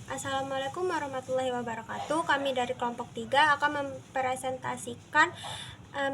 Assalamualaikum warahmatullahi wabarakatuh. Kami dari kelompok 3 akan mempresentasikan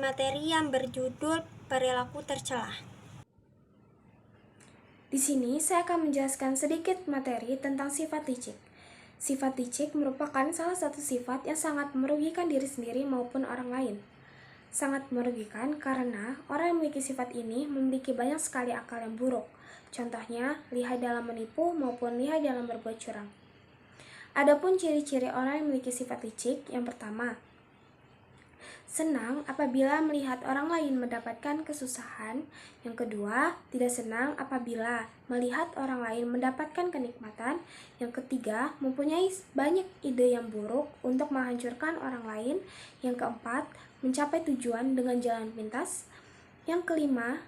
materi yang berjudul perilaku tercela. Di sini saya akan menjelaskan sedikit materi tentang sifat licik. Sifat licik merupakan salah satu sifat yang sangat merugikan diri sendiri maupun orang lain. Sangat merugikan karena orang yang memiliki sifat ini memiliki banyak sekali akal yang buruk. Contohnya, lihai dalam menipu maupun lihai dalam berbuat curang. Adapun ciri-ciri orang yang memiliki sifat licik, yang pertama, senang apabila melihat orang lain mendapatkan kesusahan. Yang kedua, tidak senang apabila melihat orang lain mendapatkan kenikmatan. Yang ketiga, mempunyai banyak ide yang buruk untuk menghancurkan orang lain. Yang keempat, mencapai tujuan dengan jalan pintas. Yang kelima,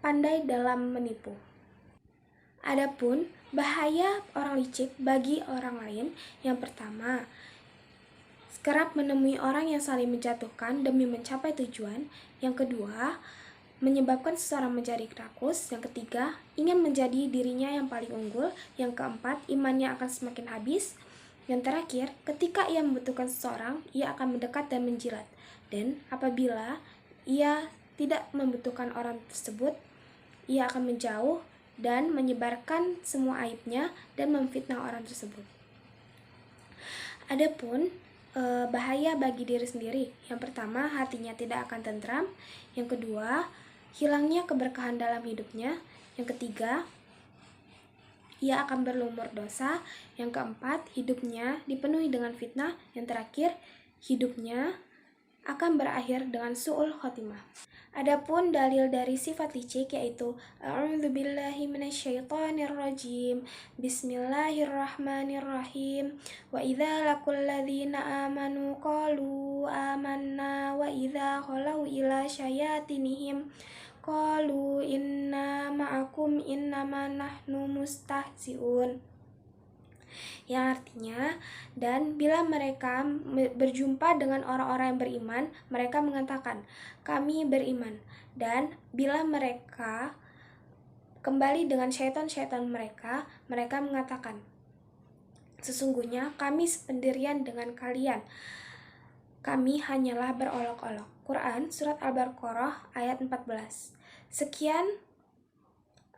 pandai dalam menipu. Adapun bahaya orang licik bagi orang lain, yang pertama, kerap menemui orang yang saling menjatuhkan demi mencapai tujuan. Yang kedua, menyebabkan seseorang menjadi rakus. Yang ketiga, ingin menjadi dirinya yang paling unggul. Yang keempat, imannya akan semakin habis. Yang terakhir, ketika ia membutuhkan seseorang, ia akan mendekat dan menjilat. Dan apabila ia tidak membutuhkan orang tersebut, ia akan menjauh dan menyebarkan semua aibnya dan memfitnah orang tersebut. Adapun bahaya bagi diri sendiri, yang pertama, hatinya tidak akan tentram. Yang kedua, hilangnya keberkahan dalam hidupnya. Yang ketiga, ia akan berlumur dosa. Yang keempat, hidupnya dipenuhi dengan fitnah. Yang terakhir, hidupnya akan berakhir dengan su'ul khotimah. Adapun dalil dari sifat licik yaitu A'udzubillahi minasyaitonirrajim. Bismillahirrahmanirrahim. Wa idza laqul ladzina amanu qalu amanna wa idza khalau ila syayatinihim qalu inna ma'akum innama nahnu mustahzi'un. Yang artinya, dan bila mereka berjumpa dengan orang-orang yang beriman, mereka mengatakan, kami beriman. Dan bila mereka kembali dengan syaitan-syaitan mereka, mereka mengatakan, sesungguhnya kami sependirian dengan kalian. Kami hanyalah berolok-olok. Quran Surat Al-Baqarah ayat 14. Sekian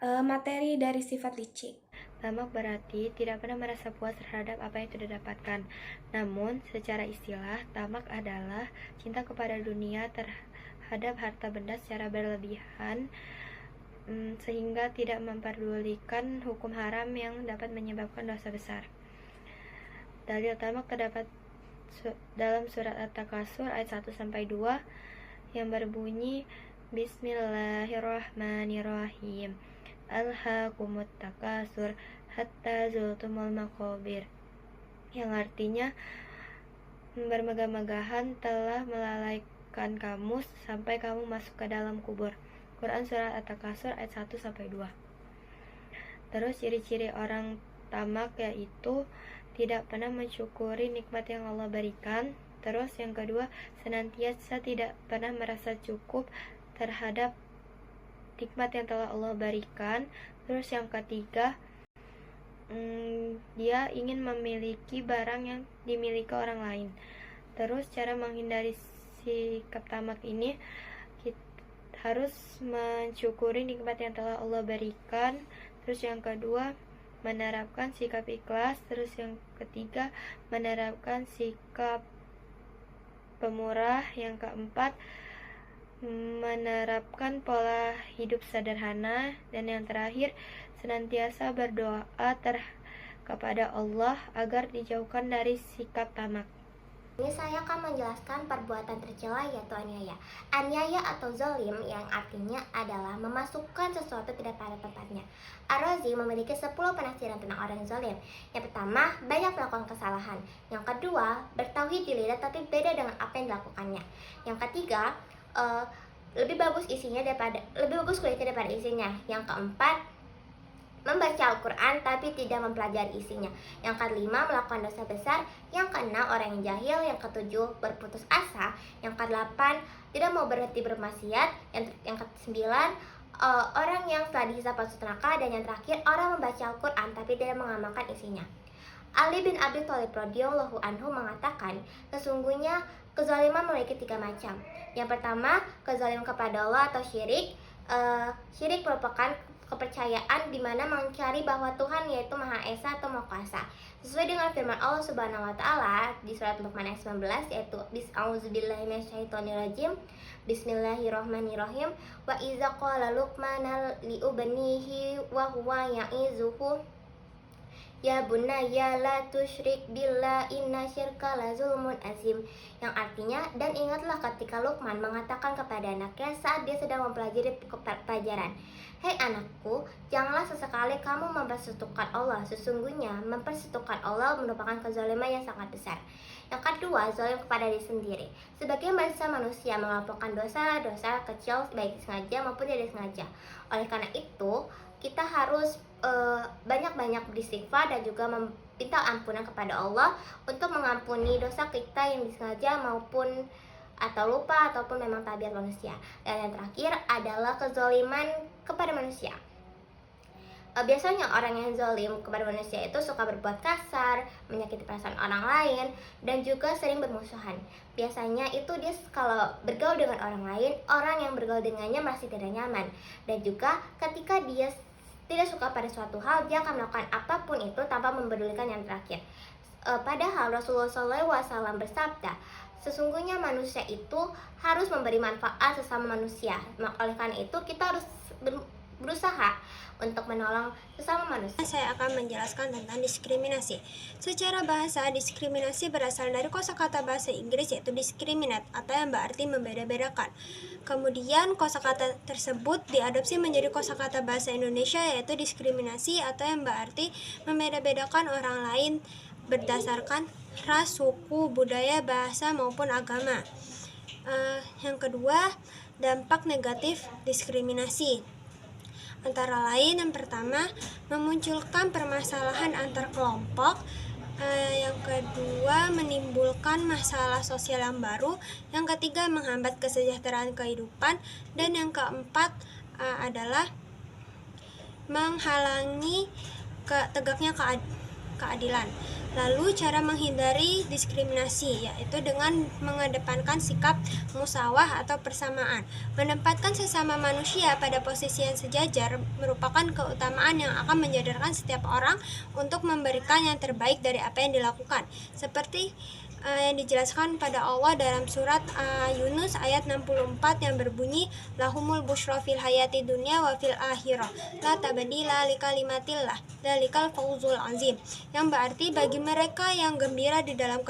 materi dari sifat licik. Tamak berarti tidak pernah merasa puas terhadap apa yang sudah didapatkan. Namun, secara istilah, tamak adalah cinta kepada dunia terhadap harta benda secara berlebihan, sehingga tidak memperdulikan hukum haram yang dapat menyebabkan dosa besar. Dalil tamak terdapat dalam surat At-Takasur ayat 1-2 yang berbunyi Bismillahirrahmanirrahim. Alhaakumut takasur hatta zultumul maqabir, yang artinya bermegah-megahan telah melalaikan kamu sampai kamu masuk ke dalam kubur. Quran Surat At-Takasur ayat 1-2. Terus ciri-ciri orang tamak yaitu tidak pernah mensyukuri nikmat yang Allah berikan. Terus yang kedua, senantiasa tidak pernah merasa cukup terhadap nikmat yang telah Allah berikan. Terus yang ketiga, dia ingin memiliki barang yang dimiliki orang lain. Terus cara menghindari sikap tamak ini, kita harus mensyukuri nikmat yang telah Allah berikan. Terus yang kedua, menerapkan sikap ikhlas. Terus yang ketiga, menerapkan sikap pemurah. Yang keempat, menerapkan pola hidup sederhana. Dan yang terakhir, senantiasa berdoa kepada Allah agar dijauhkan dari sikap tamak. Ini saya akan menjelaskan perbuatan tercela yaitu aniaya. Aniaya atau zalim yang artinya adalah memasukkan sesuatu tidak pada tempatnya. Ar-Razi memiliki 10 penafsiran tentang orang zalim. Yang pertama, banyak melakukan kesalahan. Yang kedua, bertauhid di lidah tapi beda dengan apa yang dilakukannya. Yang ketiga, lebih bagus kulitnya daripada isinya. Yang keempat, membaca Al-Quran tapi tidak mempelajari isinya. Yang kelima, melakukan dosa besar. Yang keenam, orang yang jahil. Yang ketujuh, berputus asa. Yang kedelapan, tidak mau berhenti bermaksiat. Yang kesembilan, orang yang telah dihisab masuk neraka. Dan yang terakhir, orang membaca Al-Quran tapi tidak mengamalkan isinya. Ali bin Abi Thalib radhiyallahu anhu mengatakan, sesungguhnya kezaliman memiliki 3 macam. Yang pertama, kezaliman kepada Allah atau syirik. Syirik merupakan kepercayaan di mana mengingkari bahwa Tuhan yaitu Maha Esa atau Maha Kuasa. Sesuai dengan firman Allah Subhanahu wa taala di surat Luqman ayat 19 yaitu A'udzubillahi minasyaitonirrajim. Bismillahirrahmanirrahim. Wa iza qala Luqman li ibnihi wa huwa ya'izuhu ya bunayya la tusyrik billah inna syirka la zulmun azim. Yang artinya, dan ingatlah ketika Luqman mengatakan kepada anaknya saat dia sedang mempelajari pelajaran, hei anakku, janganlah sesekali kamu mempersekutukan Allah. Sesungguhnya mempersekutukan Allah merupakan kezaliman yang sangat besar. Yang kedua, zalim kepada diri sendiri. Sebagian besar manusia melakukan dosa-dosa kecil baik sengaja maupun tidak sengaja. Oleh karena itu, kita harus banyak-banyak beristighfar dan juga meminta ampunan kepada Allah untuk mengampuni dosa kita yang disengaja maupun atau lupa ataupun memang tabiat manusia. Dan yang terakhir adalah kezaliman kepada manusia. Biasanya orang yang zalim kepada manusia itu suka berbuat kasar, menyakiti perasaan orang lain, dan juga sering bermusuhan. Biasanya itu dia kalau bergaul dengan orang lain, orang yang bergaul dengannya masih tidak nyaman. Dan juga ketika dia tidak suka pada suatu hal, dia akan melakukan apapun itu tanpa mempedulikan yang terakhir. Padahal Rasulullah SAW bersabda, sesungguhnya manusia itu harus memberi manfaat sesama manusia. Oleh karena itu kita harus berusaha untuk menolong sesama manusia. Saya akan menjelaskan tentang diskriminasi. Secara bahasa, diskriminasi berasal dari kosakata bahasa Inggris yaitu discriminate atau yang berarti membeda-bedakan. Kemudian kosakata tersebut diadopsi menjadi kosakata bahasa Indonesia yaitu diskriminasi atau yang berarti membeda-bedakan orang lain berdasarkan ras, suku, budaya, bahasa maupun agama. Yang kedua, dampak negatif diskriminasi. Antara lain, yang pertama, memunculkan permasalahan antar kelompok. Yang kedua, menimbulkan masalah sosial yang baru. Yang ketiga, menghambat kesejahteraan kehidupan. Dan yang keempat adalah menghalangi tegaknya keadilan. Lalu cara menghindari diskriminasi yaitu dengan mengedepankan sikap musawah atau persamaan. Menempatkan sesama manusia pada posisi yang sejajar merupakan keutamaan yang akan menjadarkan setiap orang untuk memberikan yang terbaik dari apa yang dilakukan. Seperti yang dijelaskan pada Allah dalam surat Yunus ayat 64 yang berbunyi lahumul busyra fil hayati dunya wa fil akhirah la tabdila li kalimatillah dzalikal fawzul azim, yang berarti bagi mereka yang gembira di dalam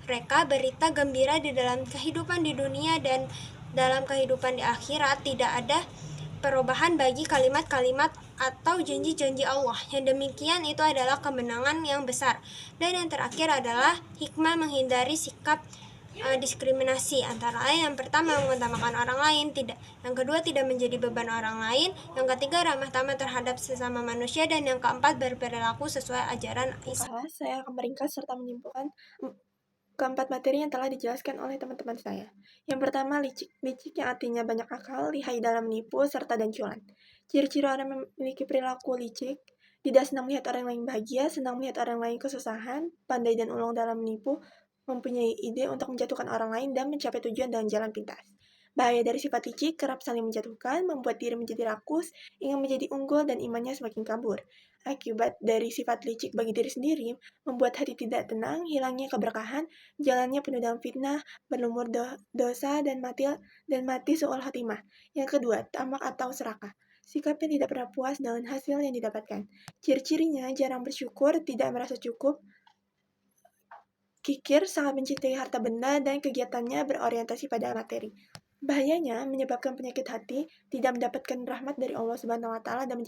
mereka berita gembira di dalam kehidupan di dunia dan dalam kehidupan di akhirat tidak ada perubahan bagi kalimat-kalimat atau janji-janji Allah. Yang demikian itu adalah kemenangan yang besar. Dan yang terakhir adalah hikmah menghindari sikap diskriminasi. Antara lain, yang pertama mengutamakan orang lain, yang kedua tidak menjadi beban orang lain, yang ketiga ramah tamah terhadap sesama manusia, dan yang keempat berperilaku sesuai ajaran Islam. Saya akan meringkas serta menyimpulkan keempat materi yang telah dijelaskan oleh teman-teman saya. Yang pertama, licik. Licik yang artinya banyak akal, lihai dalam menipu, serta dan cuan. Ciri-ciri orang yang memiliki perilaku licik, tidak senang melihat orang lain bahagia, senang melihat orang lain kesusahan, pandai dan ulung dalam menipu, mempunyai ide untuk menjatuhkan orang lain dan mencapai tujuan dengan jalan pintas. Bahaya dari sifat licik kerap saling menjatuhkan, membuat diri menjadi rakus, ingin menjadi unggul dan imannya semakin kabur. Akibat dari sifat licik bagi diri sendiri, membuat hati tidak tenang, hilangnya keberkahan, jalannya penuh dengan fitnah, berlumur dosa dan mati su'ul khotimah. Yang kedua, tamak atau serakah. Sikapnya tidak pernah puas dengan hasil yang didapatkan. Ciri-cirinya jarang bersyukur, tidak merasa cukup, kikir, sangat mencintai harta benda, dan kegiatannya berorientasi pada materi. Bahayanya menyebabkan penyakit hati, tidak mendapatkan rahmat dari Allah Subhanahu wa taala dan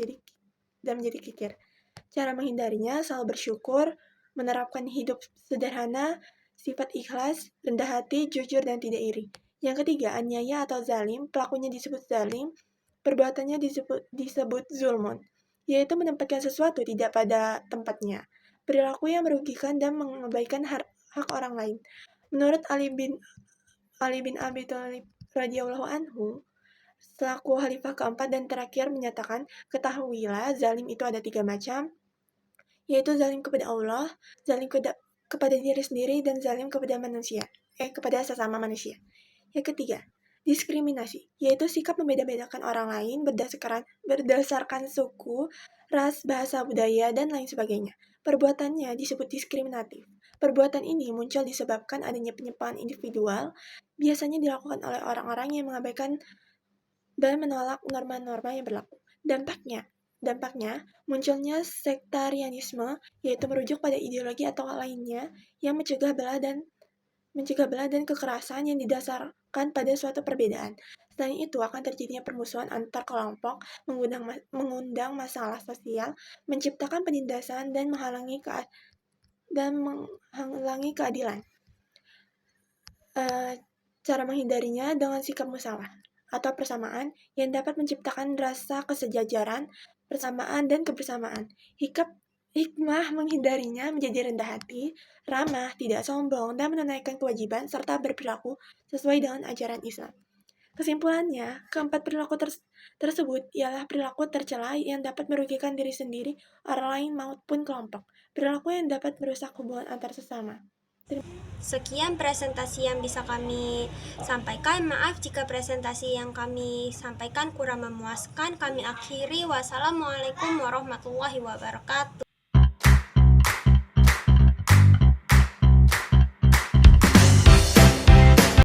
menjadi kikir. Cara menghindarinya selalu bersyukur, menerapkan hidup sederhana, sifat ikhlas, rendah hati, jujur dan tidak iri. Yang ketiga, aniaya atau zalim. Pelakunya disebut zalim perbuatannya disebut zulmun, yaitu menempatkan sesuatu tidak pada tempatnya, perilaku yang merugikan dan mengabaikan hak orang lain. Menurut Ali bin Abi Thalib radhiyallahu anhu, selaku khalifah keempat dan terakhir menyatakan, ketahuilah zalim itu ada 3 macam, yaitu zalim kepada Allah, zalim kepada diri sendiri, dan zalim kepada sesama manusia. Yang ketiga, diskriminasi, yaitu sikap membeda-bedakan orang lain berdasarkan suku, ras, bahasa, budaya, dan lain sebagainya. Perbuatannya disebut diskriminatif. Perbuatan ini muncul disebabkan adanya penyimpangan individual, biasanya dilakukan oleh orang-orang yang mengabaikan dan menolak norma-norma yang berlaku. Dampaknya, munculnya sektarianisme, yaitu merujuk pada ideologi atau lainnya yang mencegah belah dan kekerasan yang didasarkan pada suatu perbedaan. Selain itu, akan terjadinya permusuhan antar kelompok, mengundang masalah sosial, menciptakan penindasan, dan menghalangi keadilan. Cara menghindarinya dengan sikap musawarah atau persamaan yang dapat menciptakan rasa kesejajaran, persamaan, dan kebersamaan. Hikmah menghindarinya menjadi rendah hati, ramah, tidak sombong, dan menunaikan kewajiban serta berperilaku sesuai dengan ajaran Islam. Kesimpulannya, keempat perilaku tersebut ialah perilaku tercela yang dapat merugikan diri sendiri, orang lain, maupun kelompok. Perilaku yang dapat merusak hubungan antar sesama. Sekian presentasi yang bisa kami sampaikan. Maaf jika presentasi yang kami sampaikan kurang memuaskan. Kami akhiri. Wassalamualaikum warahmatullahi wabarakatuh.